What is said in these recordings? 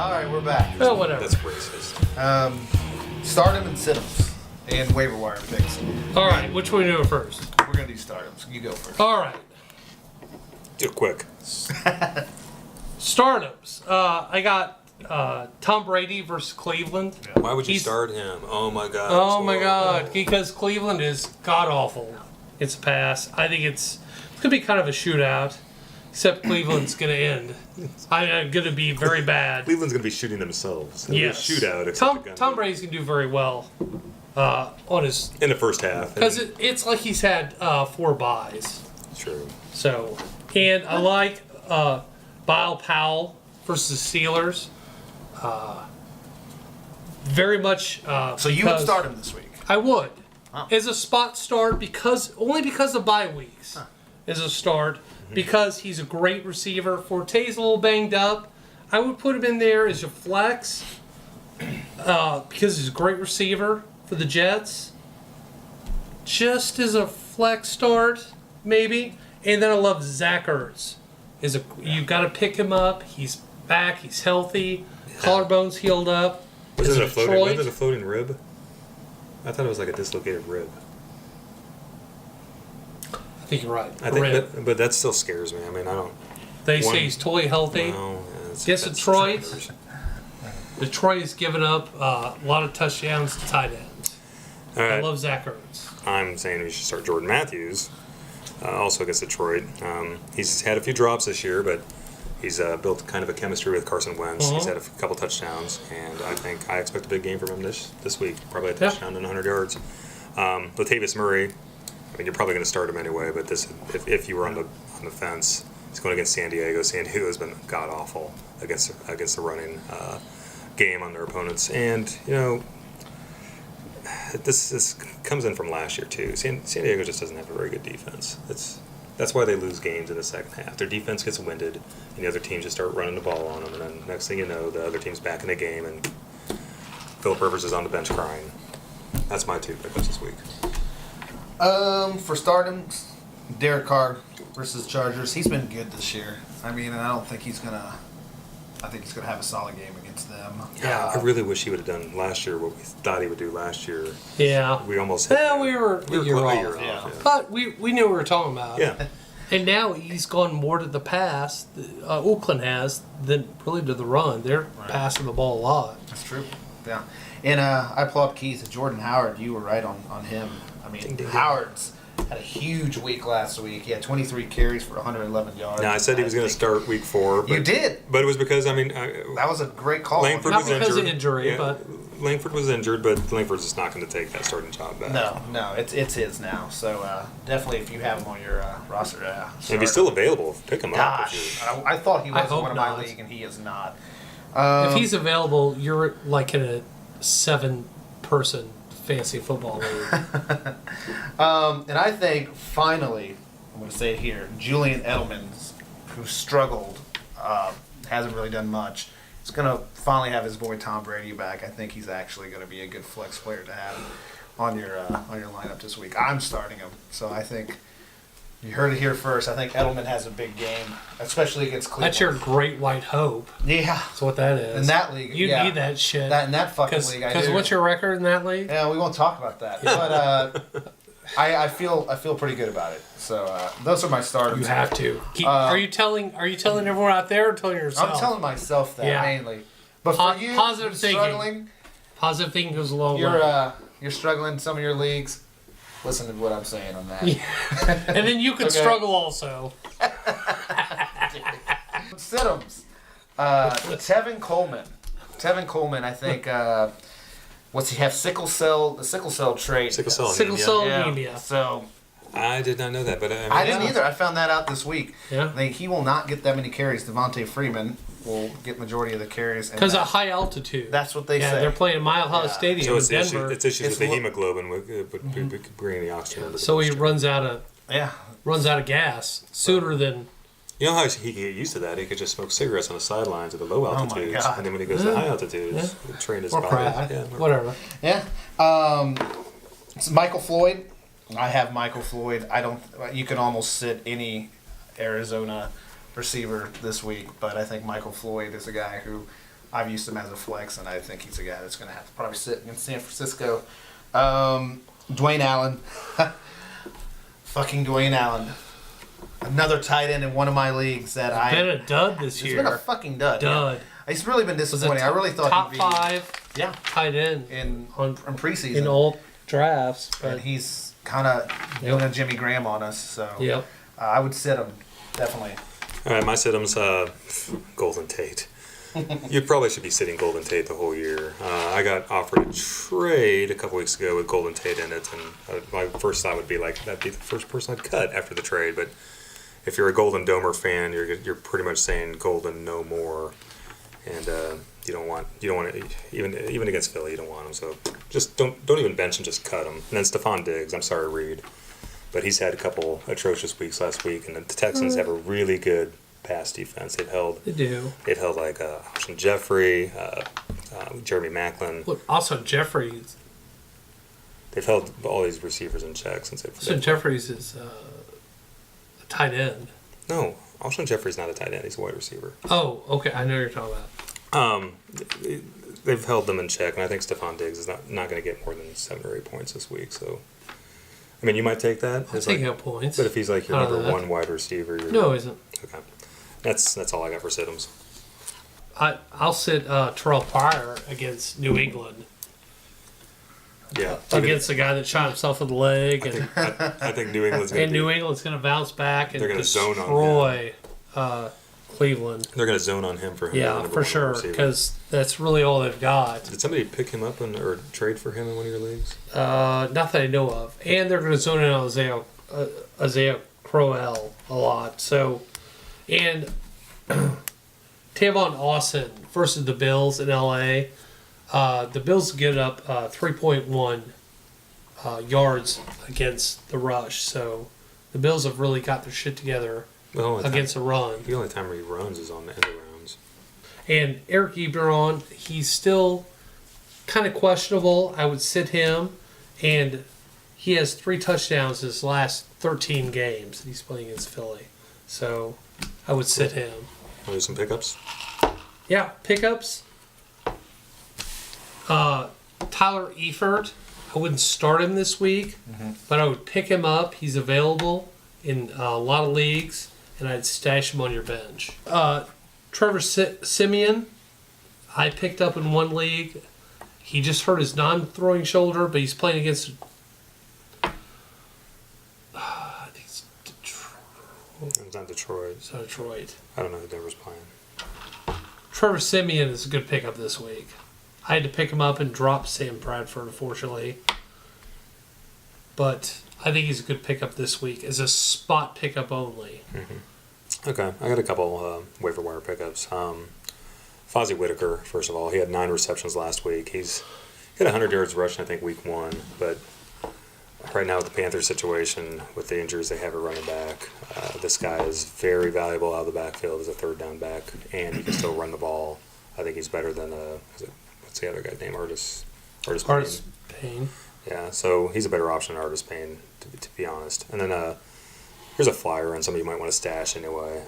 All right, we're back. Oh, whatever. That's racist. Stardom and sit-ems and waiver wire picks. All right, which one do we do first? We're gonna do stardoms. You go first. All right. Do it quick. Stardoms. I got Tom Brady versus Cleveland. Why would you He's- start him? Oh my god. Oh my God! Because Cleveland is god awful. It's a pass. I think it's gonna be kind of a shootout, except Cleveland's gonna end. I'm gonna be very bad. Cleveland's gonna be shooting themselves. It'll be a Yes. shootout. except it's Tom gonna Brady's gonna do very well on his be in the first half. because it's like he's had 4 buys. True. So, and I like Bile Powell versus the Steelers. Very much. So you would start him this week. I would. Wow. As a spot start only because of bye weeks. As a start because he's a great receiver. Forte's a little banged up. I would put him in there as a flex because he's a great receiver for the Jets. Just as a flex start, maybe. And then I love Zach Ertz. You've got to pick him up. He's back. He's healthy. Collarbone's healed up. Wasn't it Detroit- a floating rib? I thought it was like a dislocated rib. I think you're right. I think, Rib. but that still scares me. I mean, I don't. They one- say he's totally healthy. No, Guess Detroit. Detroit has given up a lot of touchdowns to tight ends. All right. I love Zach Ertz. I'm saying we should start Jordan Matthews, also against Detroit. He's had a few drops this year, but he's built kind of a chemistry with Carson Wentz. He's had a couple touchdowns, and I expect a big game from him this week. Probably a touchdown and 100 yards. Latavius Murray, I mean, you're probably going to start him anyway, but if you were on the fence, he's going against San Diego. San Diego has been god awful against the running game on their opponents, and you know. This comes in from last year too. San Diego just doesn't have a very good defense. That's why they lose games in the second half. Their defense gets winded, and the other teams just start running the ball on them. And then next thing you know, the other team's back in the game, and Phillip Rivers is on the bench crying. That's my 2 pickups this week. For stardoms, Derek Carr versus Chargers. He's been good this year. I mean, and I don't think he's gonna. I think he's gonna have a solid game against them. Yeah, I really wish he would have done last year what we thought he would do last year. Yeah. We almost hit. Yeah, we were a year quite off. Yeah. But we knew what we were talking about. Yeah. And now he's gone more to the pass, Oakland has, than really to the run. They're passing the ball a lot. That's true. Yeah. And I applaud Keith. Jordan Howard, you were right on him. I mean, Ding, ding, ding. Howard's had a huge week last week. He had 23 carries for 111 yards. Now I said he was going to start week 4. But, You did. but it was because That was a great call. Langford Not was because of injured. injury, Yeah, but- Langford was injured, but Langford's just not going to take that starting job back. No, it's his now. So definitely, if you have him on your roster, If start he's still him. available, pick him up. Gosh, I thought he I was in hope one of my not. league, and he is not. If he's available, you're like in a 7-person fantasy football league. And I think finally, I'm going to say it here, Julian Edelman, who struggled, hasn't really done much. He's going to finally have his boy Tom Brady back. I think he's actually going to be a good flex player to have on your lineup this week. I'm starting him, so I think you heard it here first. I think Edelman has a big game, especially against Cleveland. That's your great white hope. Yeah. That's what that is. In that league, You yeah. need that shit. In that fucking league, I Because do. what's your record in that league? Yeah, we won't talk about that. But I feel pretty good about it. So those are my starters. You have to. Are you telling everyone out there or telling yourself? I'm telling myself that Yeah. mainly. But Po- for you, positive who's thinking. struggling, Positive thinking goes a long way. you're struggling in some of your leagues. Listen to what I'm saying on that. And then you can Okay. struggle also. Sittums. Tevin Coleman. Tevin Coleman, I think. What's he have? Sickle cell trait. Sickle cell Sickle anemia. cell Yeah. anemia. So I did not know that, but I didn't either. I found that out this week. Yeah. He will not get that many carries. Devontae Freeman will get majority of the carries. and Because of that- high altitude. that's what they yeah, say. they're playing at Mile High Yeah. Stadium So it's in Denver. issues It's with the lo- hemoglobin, bringing the oxygen. Into the So he bloodstream. runs out of gas sooner than. You know how he could get used to that? He could just smoke cigarettes on the sidelines at the low my altitudes, God. and then when he goes to high altitudes, train his Or body. crack. Yeah, Whatever. Yeah. It's Michael Floyd. I have Michael Floyd. You can almost sit any Arizona receiver this week, but I think Michael Floyd is a guy who I've used him as a flex, and I think he's a guy that's going to have to probably sit against San Francisco. Dwayne Allen. Fucking Dwayne Allen. Another tight end in one of my leagues that It's been a dud this year. It's been a fucking dud. Dud. Yeah. It's really been disappointing. I really thought top he'd be five yeah tight end in on preseason. in old drafts. But And he's kind of doing a Jimmy Graham on us. So yep. I would sit him, definitely. All right, my sit-em's Golden Tate. You probably should be sitting Golden Tate the whole year. I got offered a trade a couple weeks ago with Golden Tate in it, and my first thought would be like, that'd be the first person I'd cut after the trade. But if you're a Golden Domer fan, you're pretty much saying Golden no more, and you don't want to, even against Philly, you don't want him. So just don't even bench him, just cut him. And then Stephon Diggs, I'm sorry, Reed, but he's had a couple atrocious weeks last week, and the Texans have a really good pass defense. They've held like Alshon Jeffrey, Jeremy Maclin. Look, also Jeffries. They've held all these receivers in check since they've. So Jeffries is a tight end. No, Alshon Jeffrey's not a tight end. He's a wide receiver. Oh, okay. I know what you're talking about. They've held them in check, and I think Stephon Diggs is not going to get more than 7 or 8 points this week. So, I mean, you might take that. I'll take out points. But if he's like your Out of number that. one wide receiver, No, he isn't. Okay. That's all I got for sit-ems. I'll sit Terrell Pryor against New England. Yeah. Against the guy that shot himself in the leg. I think New England's going to New England's going to bounce back and They're gonna zone on destroy Cleveland. They're going to zone on him for him. Yeah, for sure, because that's really all they've got. Did somebody pick him up or trade for him in one of your leagues? Not that I know of. And they're going to zone in on Isaiah Crowell a lot. So, and Tavon Austin versus the Bills in LA. The Bills get up 3.1 yards against the rush. So the Bills have really got their shit together against the run. The only time he runs is on the end of rounds. And Eric Ebron, he's still kind of questionable. I would sit him. And he has 3 touchdowns his last 13 games that he's playing against Philly. So I would sit him. Want to do some pickups? Yeah, pickups. Tyler Eifert, I wouldn't start him this week, but I would pick him up. He's available in a lot of leagues, and I'd stash him on your bench. Trevor Siemian, I picked up in one league. He just hurt his non-throwing shoulder, but he's playing against. I think it's Detroit. It's not Detroit. It's not Detroit. I don't know who Denver's playing. Trevor Siemian is a good pickup this week. I had to pick him up and drop Sam Bradford, unfortunately. But I think he's a good pickup this week as a spot pickup only. Okay, I got a couple waiver wire pickups. Fozzie Whitaker, first of all, he had 9 receptions last week. He had 100 yards rushing, I think, week 1. But right now with the Panthers situation, with the injuries they have at running back, this guy is very valuable out of the backfield as a third down back, and he can still run the ball. I think he's better than, what's the other guy's name? Artis Payne. Yeah, so he's a better option than Artis Payne, to be honest. And then here's a flyer on somebody you might want to stash anyway.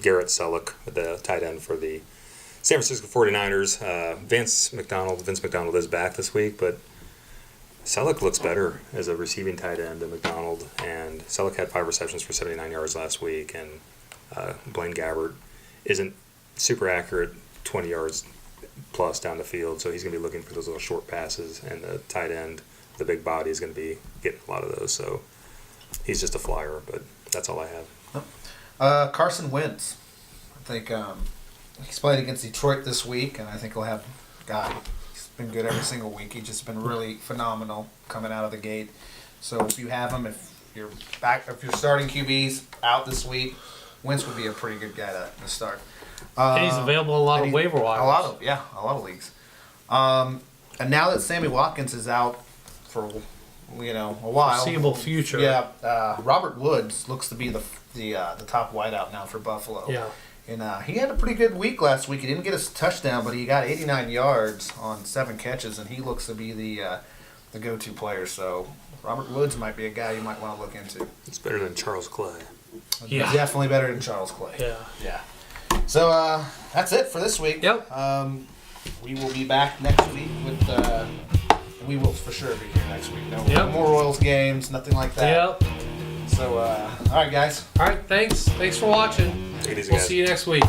Garrett Selleck, the tight end for the San Francisco 49ers. Vince McDonald is back this week, but Selleck looks better as a receiving tight end than McDonald. And Selleck had 5 receptions for 79 yards last week, and Blaine Gabbert isn't super accurate 20 yards plus down the field, so he's going to be looking for those little short passes, and the tight end, the big body, is going to be getting a lot of those. So he's just a flyer, but that's all I have. Carson Wentz. I think he's playing against Detroit this week, and I think he'll have he's been good every single week. He's just been really phenomenal coming out of the gate. So if you have him, if you're starting QBs out this week, Wentz would be a pretty good guy to start. And he's available in a lot of waiver wires. A lot of leagues. And now that Sammy Watkins is out for a while, foreseeable future. Yeah, Robert Woods looks to be the top wideout now for Buffalo. Yeah. And he had a pretty good week last week. He didn't get a touchdown, but he got 89 yards on 7 catches, and he looks to be the go-to player. So Robert Woods might be a guy you might want to look into. It's better than Charles Clay. Yeah. Definitely better than Charles Clay. Yeah. Yeah. So that's it for this week. Yep. We will be back next week with. We will for sure be here next week. No, Yep. no more Royals games, nothing like that. Yep. So, all right, guys. All right. Thanks. Thanks for watching. Take it easy, We'll guys. see you next week.